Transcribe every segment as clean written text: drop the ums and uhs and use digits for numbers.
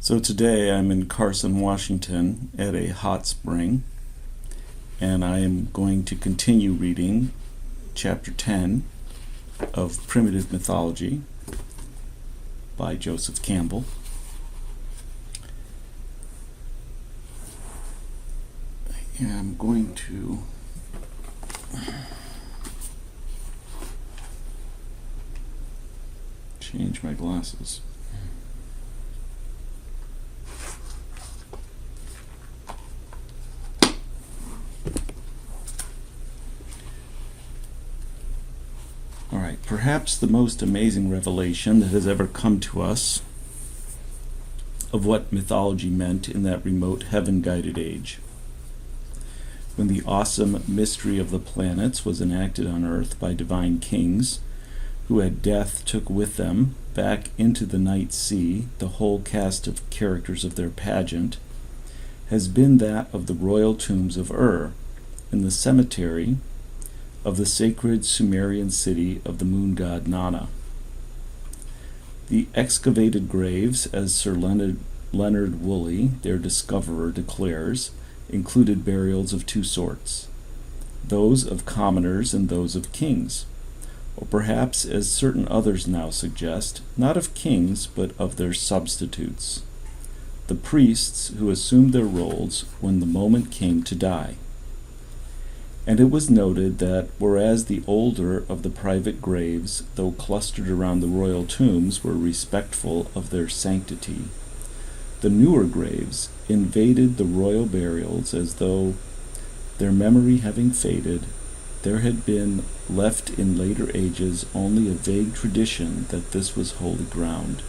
So today I'm in Carson, Washington at a hot spring, and I am going to continue reading chapter 10 of Primitive Mythology by Joseph Campbell. And I'm going to change my glasses. Perhaps the most amazing revelation that has ever come to us of what mythology meant in that remote heaven-guided age, when the awesome mystery of the planets was enacted on Earth by divine kings who at death took with them back into the night sea the whole cast of characters of their pageant, has been that of the royal tombs of Ur in the cemetery of the sacred Sumerian city of the moon god Nana. The excavated graves, as Sir Leonard Woolley, their discoverer, declares, included burials of two sorts, those of commoners and those of kings, or perhaps, as certain others now suggest, not of kings, but of their substitutes, the priests who assumed their roles when the moment came to die. And it was noted that whereas the older of the private graves, though clustered around the royal tombs, were respectful of their sanctity, the newer graves invaded the royal burials as though, their memory having faded, there had been left in later ages only a vague tradition that this was holy ground.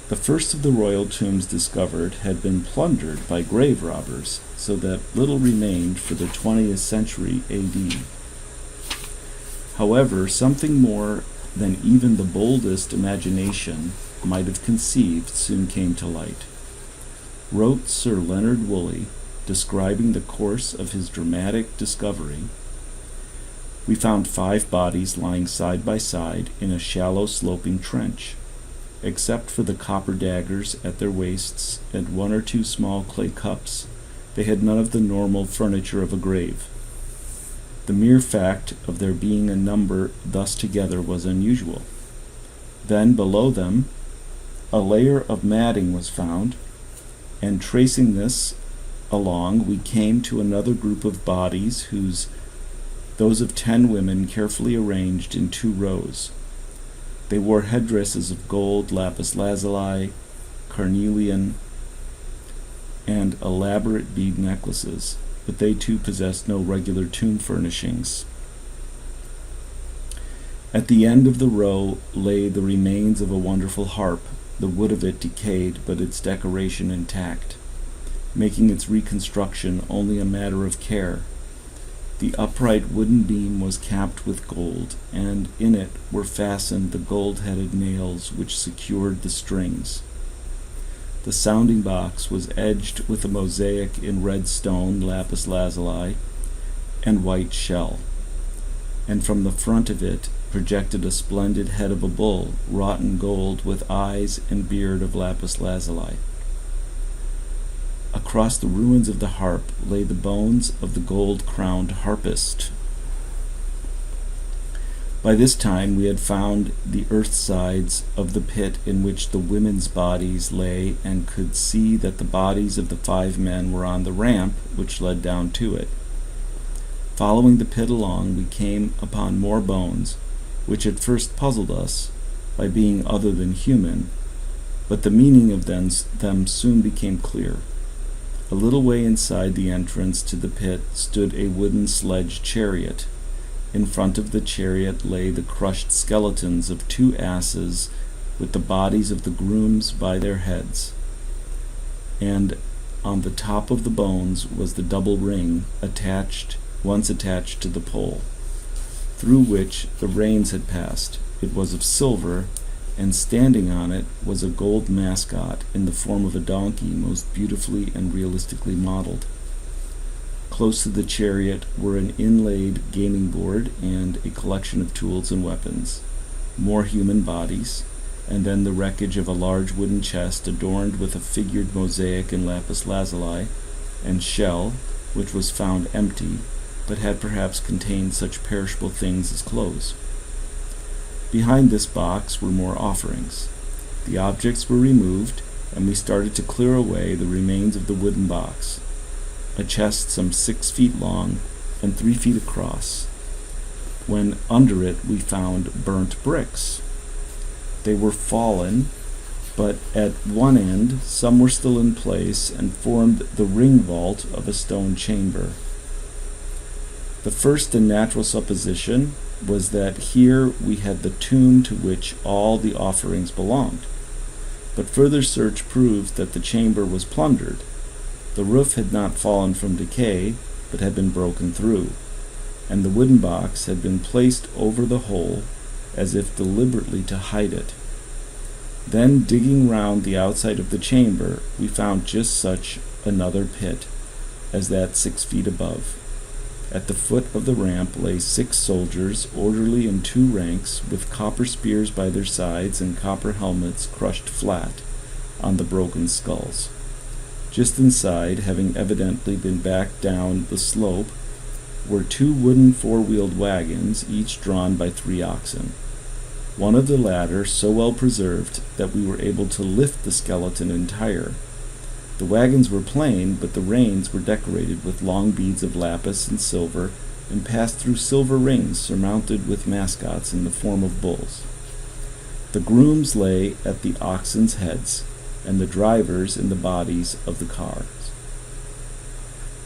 The first of the royal tombs discovered had been plundered by grave robbers, so that little remained for the 20th century AD. However, something more than even the boldest imagination might have conceived soon came to light. Wrote Sir Leonard Woolley, describing the course of his dramatic discovery, "We found 5 bodies lying side by side in a shallow sloping trench. Except for the copper daggers at their waists and 1 or 2 small clay cups, they had none of the normal furniture of a grave. The mere fact of there being a number thus together was unusual. Then, below them, a layer of matting was found, and tracing this along, we came to another group of bodies, those of 10 women carefully arranged in 2 rows. They wore headdresses of gold, lapis lazuli, carnelian, and elaborate bead necklaces, but they too possessed no regular tomb furnishings. At the end of the row lay the remains of a wonderful harp, the wood of it decayed, but its decoration intact, making its reconstruction only a matter of care. The upright wooden beam was capped with gold, and in it were fastened the gold-headed nails which secured the strings. The sounding box was edged with a mosaic in red stone, lapis lazuli, and white shell, and from the front of it projected a splendid head of a bull, wrought in gold with eyes and beard of lapis lazuli. Across the ruins of the harp lay the bones of the gold-crowned harpist." By this time we had found the earth sides of the pit in which the women's bodies lay, and could see that the bodies of the 5 men were on the ramp which led down to it. Following the pit along, we came upon more bones, which at first puzzled us by being other than human, but the meaning of them soon became clear. A little way inside the entrance to the pit stood a wooden sledge chariot. In front of the chariot lay the crushed skeletons of 2 asses with the bodies of the grooms by their heads, and on the top of the bones was the double ring once attached to the pole, through which the reins had passed. It was of silver, and standing on it was a gold mascot in the form of a donkey, most beautifully and realistically modeled. Close to the chariot were an inlaid gaming board and a collection of tools and weapons, more human bodies, and then the wreckage of a large wooden chest adorned with a figured mosaic in lapis lazuli and shell, which was found empty, but had perhaps contained such perishable things as clothes. Behind this box were more offerings. The objects were removed, and we started to clear away the remains of the wooden box, a chest some 6 feet long and 3 feet across, when under it we found burnt bricks. They were fallen, but at one end some were still in place and formed the ring vault of a stone chamber. The first and natural supposition was that here we had the tomb to which all the offerings belonged, but further search proved that the chamber was plundered. The roof had not fallen from decay, but had been broken through, and the wooden box had been placed over the hole as if deliberately to hide it. Then, digging round the outside of the chamber, we found just such another pit as that 6 feet above. At the foot of the ramp lay 6 soldiers, orderly in 2 ranks, with copper spears by their sides and copper helmets crushed flat on the broken skulls. Just inside, having evidently been backed down the slope, were 2 wooden 4-wheeled wagons, each drawn by 3 oxen. One of the latter so well preserved that we were able to lift the skeleton entire. The wagons were plain, but the reins were decorated with long beads of lapis and silver, and passed through silver rings surmounted with mascots in the form of bulls. The grooms lay at the oxen's heads, and the drivers in the bodies of the cars.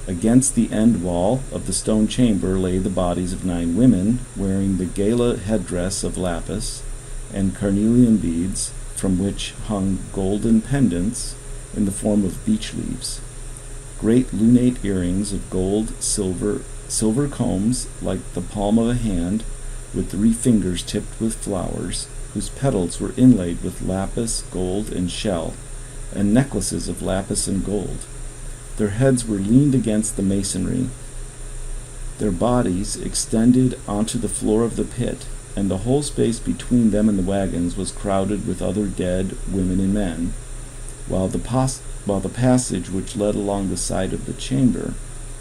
Against the end wall of the stone chamber lay the bodies of 9 women, wearing the gala headdress of lapis and carnelian beads, from which hung golden pendants in the form of beech leaves. Great lunate earrings of gold, silver combs like the palm of a hand, with 3 fingers tipped with flowers, whose petals were inlaid with lapis, gold, and shell, and necklaces of lapis and gold. Their heads were leaned against the masonry. Their bodies extended onto the floor of the pit, and the whole space between them and the wagons was crowded with other dead women and men, while the passage which led along the side of the chamber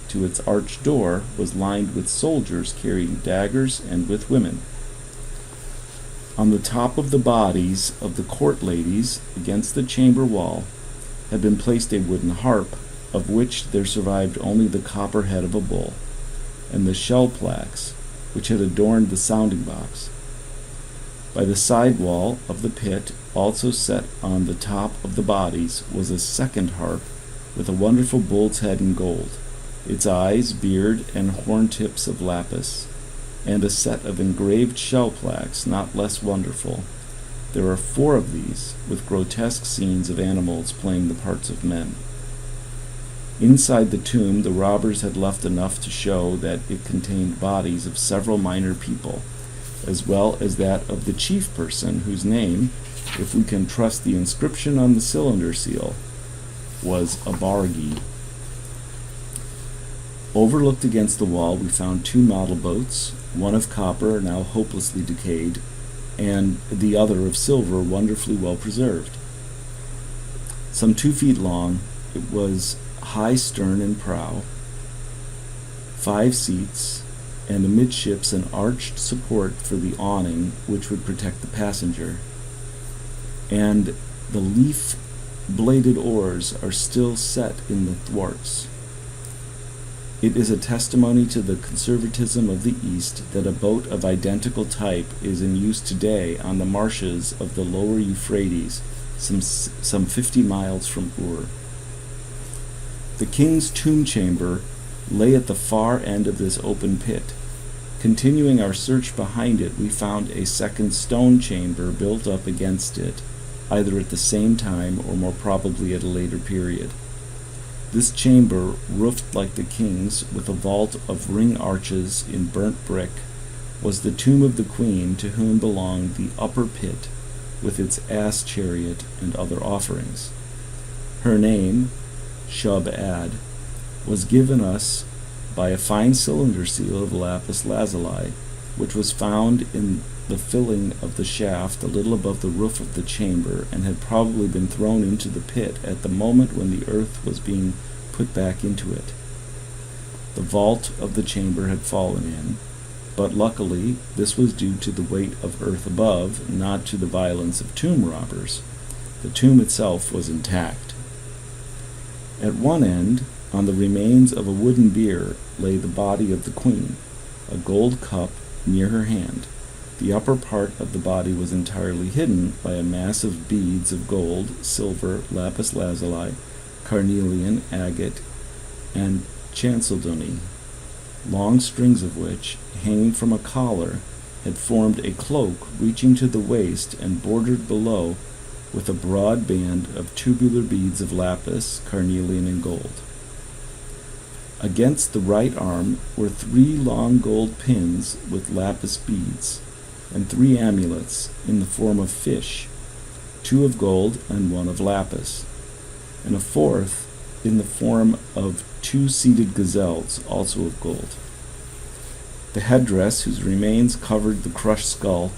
to its arched door was lined with soldiers carrying daggers and with women. On the top of the bodies of the court ladies, against the chamber wall, had been placed a wooden harp, of which there survived only the copper head of a bull, and the shell plaques, which had adorned the sounding box. By the side wall of the pit, also set on the top of the bodies, was a second harp with a wonderful bull's head in gold, its eyes, beard, and horn tips of lapis, and a set of engraved shell plaques not less wonderful. There are 4 of these, with grotesque scenes of animals playing the parts of men. Inside the tomb, the robbers had left enough to show that it contained bodies of several minor people, as well as that of the chief person, whose name, if we can trust the inscription on the cylinder seal, was Abargi. Overlooked against the wall, we found 2 model boats, one of copper, now hopelessly decayed, and the other of silver, wonderfully well preserved. Some 2 feet long, it was high stern and prow, 5 seats, and amidships an arched support for the awning which would protect the passenger. And the leaf-bladed oars are still set in the thwarts. It is a testimony to the conservatism of the East that a boat of identical type is in use today on the marshes of the lower Euphrates, some 50 miles from Ur. The king's tomb chamber lay at the far end of this open pit. Continuing our search behind it, we found a second stone chamber built up against it, either at the same time or more probably at a later period. This chamber, roofed like the king's, with a vault of ring arches in burnt brick, was the tomb of the queen, to whom belonged the upper pit, with its ass chariot and other offerings. Her name, Shub-Ad, was given us by a fine cylinder seal of lapis lazuli, which was found in the filling of the shaft a little above the roof of the chamber, and had probably been thrown into the pit at the moment when the earth was being put back into it. The vault of the chamber had fallen in, but luckily this was due to the weight of earth above, not to the violence of tomb robbers. The tomb itself was intact. At one end, on the remains of a wooden bier, lay the body of the queen, a gold cup near her hand. The upper part of the body was entirely hidden by a mass of beads of gold, silver, lapis lazuli, carnelian, agate, and chalcedony, long strings of which, hanging from a collar, had formed a cloak reaching to the waist and bordered below with a broad band of tubular beads of lapis, carnelian, and gold. Against the right arm were 3 long gold pins with lapis beads, and 3 amulets in the form of fish, 2 of gold and 1 of lapis, and a 4th in the form of 2 seated gazelles, also of gold. The headdress, whose remains covered the crushed skull,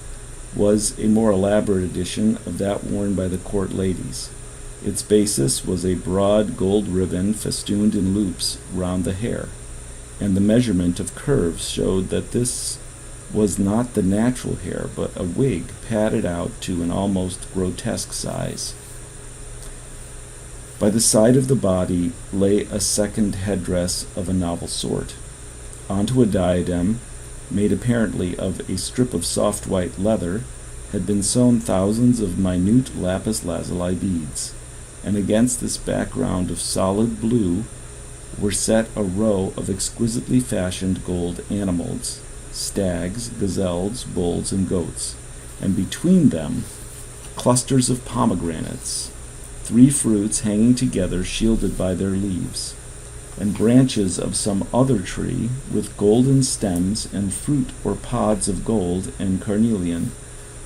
was a more elaborate edition of that worn by the court ladies. Its basis was a broad gold ribbon festooned in loops round the hair, and the measurement of curves showed that this was not the natural hair, but a wig padded out to an almost grotesque size. By the side of the body lay a second headdress of a novel sort. Onto a diadem, made apparently of a strip of soft white leather, had been sewn thousands of minute lapis lazuli beads, and against this background of solid blue were set a row of exquisitely fashioned gold animals, stags, gazelles, bulls, and goats, and between them clusters of pomegranates, 3 fruits hanging together shielded by their leaves, and branches of some other tree with golden stems and fruit or pods of gold and carnelian,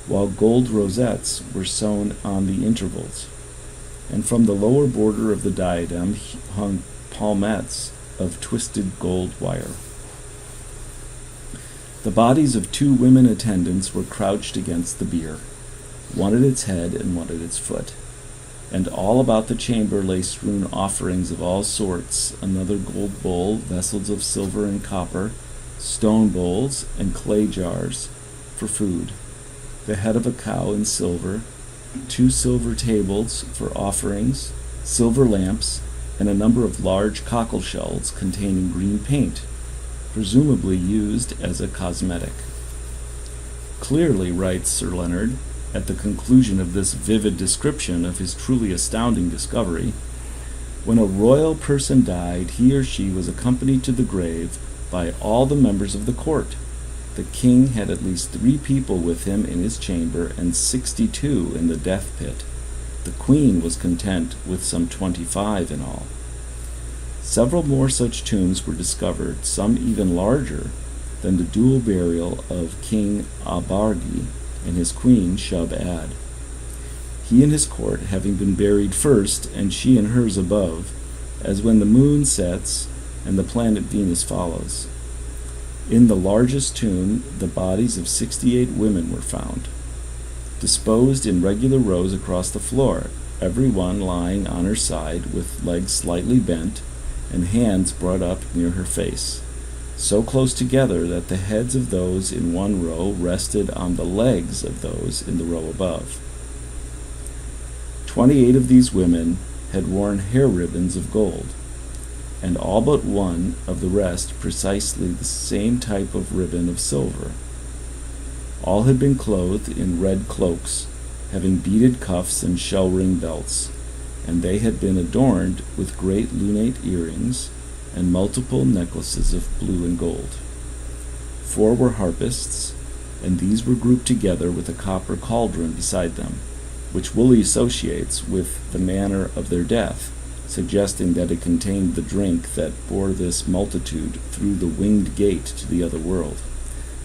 while gold rosettes were sewn on the intervals, and from the lower border of the diadem hung palmettes of twisted gold wire. The bodies of 2 women attendants were crouched against the bier, one at its head and one at its foot, and all about the chamber lay strewn offerings of all sorts, another gold bowl, vessels of silver and copper, stone bowls, and clay jars for food, the head of a cow in silver, 2 silver tables for offerings, silver lamps, and a number of large cockle shells containing green paint, presumably used as a cosmetic. Clearly, writes Sir Leonard, at the conclusion of this vivid description of his truly astounding discovery, when a royal person died, he or she was accompanied to the grave by all the members of the court. The king had at least 3 people with him in his chamber and 62 in the death pit. The queen was content with some 25 in all. Several more such tombs were discovered, some even larger than the dual burial of King Abargi and his queen Shub-Ad, he and his court having been buried first, and she and hers above, as when the moon sets and the planet Venus follows. In the largest tomb, the bodies of 68 women were found, disposed in regular rows across the floor, every one lying on her side with legs slightly bent and hands brought up near her face, so close together that the heads of those in one row rested on the legs of those in the row above. 28 of these women had worn hair ribbons of gold, and all but one of the rest precisely the same type of ribbon of silver. All had been clothed in red cloaks, having beaded cuffs and shell-ring belts, and they had been adorned with great lunate earrings and multiple necklaces of blue and gold. 4 were harpists, and these were grouped together with a copper cauldron beside them, which Woolley associates with the manner of their death, suggesting that it contained the drink that bore this multitude through the winged gate to the other world.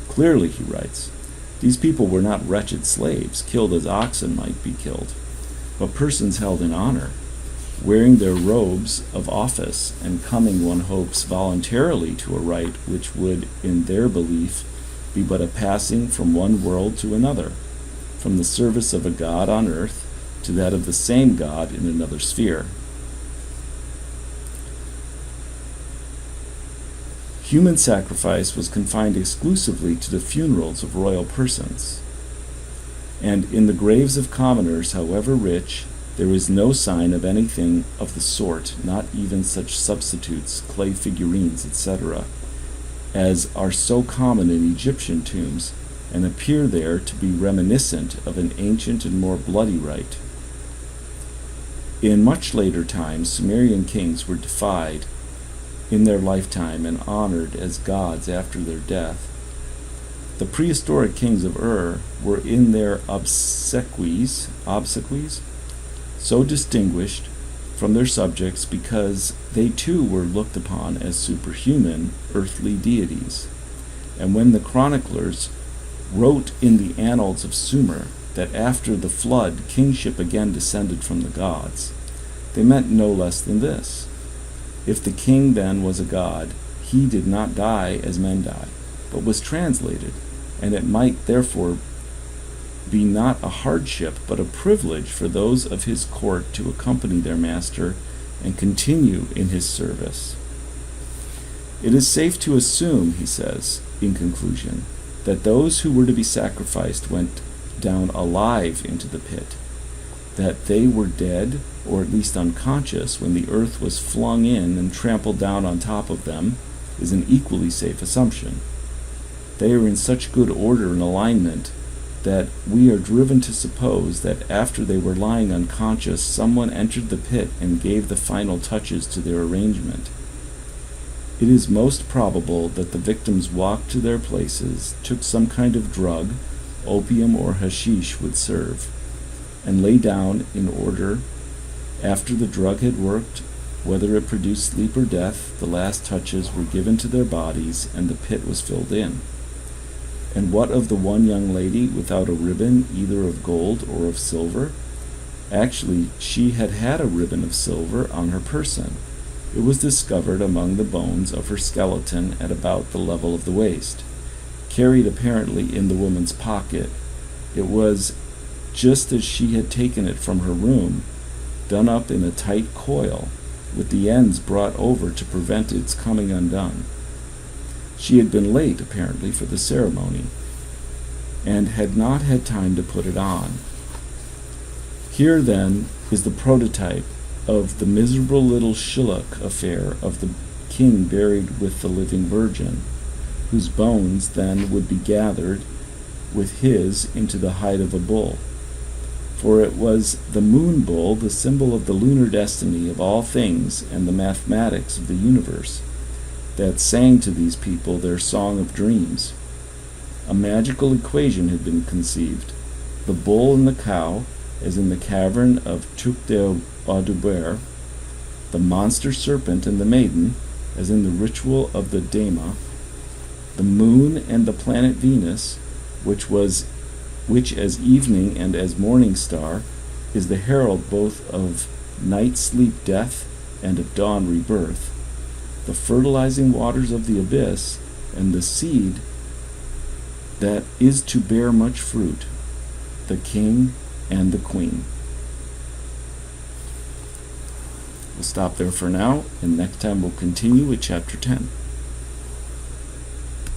Clearly, he writes, these people were not wretched slaves, killed as oxen might be killed, but persons held in honor, wearing their robes of office and coming, one hopes, voluntarily to a rite which would, in their belief, be but a passing from one world to another, from the service of a god on earth to that of the same god in another sphere. Human sacrifice was confined exclusively to the funerals of royal persons, and in the graves of commoners, however rich, there is no sign of anything of the sort, not even such substitutes, clay figurines, etc., as are so common in Egyptian tombs, and appear there to be reminiscent of an ancient and more bloody rite. In much later times, Sumerian kings were deified in their lifetime and honored as gods after their death. The prehistoric kings of Ur were in their obsequies so distinguished from their subjects because they too were looked upon as superhuman earthly deities. And when the chroniclers wrote in the annals of Sumer that after the flood kingship again descended from the gods, they meant no less than this: if the king then was a god, he did not die as men die, but was translated, and it might therefore be not a hardship, but a privilege for those of his court to accompany their master and continue in his service. It is safe to assume, he says, in conclusion, that those who were to be sacrificed went down alive into the pit, that they were dead, or at least unconscious, when the earth was flung in and trampled down on top of them, is an equally safe assumption. They are in such good order and alignment that we are driven to suppose that after they were lying unconscious, someone entered the pit and gave the final touches to their arrangement. It is most probable that the victims walked to their places, took some kind of drug, opium or hashish would serve, and lay down in order. After the drug had worked, whether it produced sleep or death, the last touches were given to their bodies and the pit was filled in. And what of the one young lady without a ribbon, either of gold or of silver? Actually, she had had a ribbon of silver on her person. It was discovered among the bones of her skeleton at about the level of the waist, carried apparently in the woman's pocket. It was just as she had taken it from her room, done up in a tight coil, with the ends brought over to prevent its coming undone. She had been late, apparently, for the ceremony, and had not had time to put it on. Here, then, is the prototype of the miserable little shilluk affair of the king buried with the living virgin, whose bones then would be gathered with his into the hide of a bull. For it was the moon bull, the symbol of the lunar destiny of all things and the mathematics of the universe, that sang to these people their song of dreams. A magical equation had been conceived: the bull and the cow, as in the cavern of Tukde-Aduber, the monster serpent and the maiden, as in the ritual of the Dema, the moon and the planet Venus, which as evening and as morning star is the herald both of night sleep death and of dawn rebirth, the fertilizing waters of the abyss, and the seed that is to bear much fruit, the king and the queen. We'll stop there for now, and next time we'll continue with chapter 10.